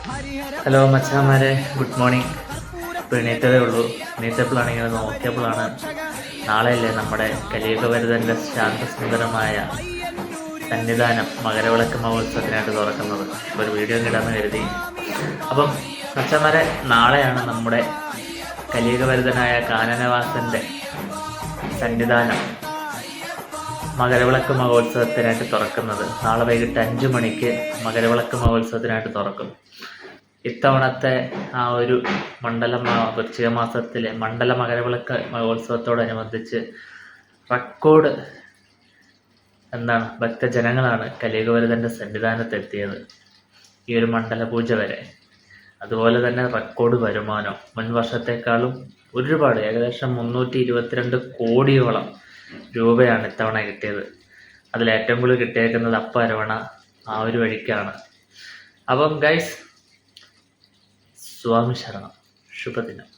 Hello മച്ചാമാരെ, good morning. ഇപ്പോൾ എണീറ്റതേ ഉള്ളൂ. എണീറ്റപ്പോഴാണ് ഇങ്ങനെ നോക്കിയപ്പോഴാണ് നാളെയല്ലേ നമ്മുടെ കലിയുഗവരുതൻ്റെ ശാന്തസുന്ദരമായ സന്നിധാനം മകരവിളക്ക് മഹോത്സവത്തിനായിട്ട് തുറക്കുന്നത്. ഒരു വീഡിയോ ഇടാമെന്ന് കരുതി. അപ്പം മച്ചാമാരെ, നാളെയാണ് നമ്മുടെ കലിയുഗവരുതനായ കാനനവാസൻ്റെ സന്നിധാനം മകരവിളക്ക് മഹോത്സവത്തിനായിട്ട് തുറക്കുന്നത്. നാളെ വൈകിട്ട് 5 മണിക്ക് മകരവിളക്ക് മഹോത്സവത്തിനായിട്ട് തുറക്കും. ഇത്തവണത്തെ ആ ഒരു വൃശ്ചിക മാസത്തിലെ മണ്ഡല മകരവിളക്ക് മഹോത്സവത്തോടനുബന്ധിച്ച് റെക്കോർഡ് ഭക്തജനങ്ങളാണ് കലിയുഗവരുതൻ്റെ സന്നിധാനത്തെത്തിയത് ഈ ഒരു മണ്ഡല പൂജ വരെ. അതുപോലെ തന്നെ റെക്കോർഡ് വരുമാനം മുൻ വർഷത്തെക്കാളും ഒരുപാട്, ഏകദേശം 322 കോടിയോളം രൂപയാണ് ഇത്തവണ കിട്ടിയത്. അതിൽ ഏറ്റവും കൂടുതൽ കിട്ടിയേക്കുന്നത് അരവണ ആ ഒരു വഴിക്കാണ്. അപ്പം ഗൈസ്, സ്വാമി ശരണം, ശുഭദിനം.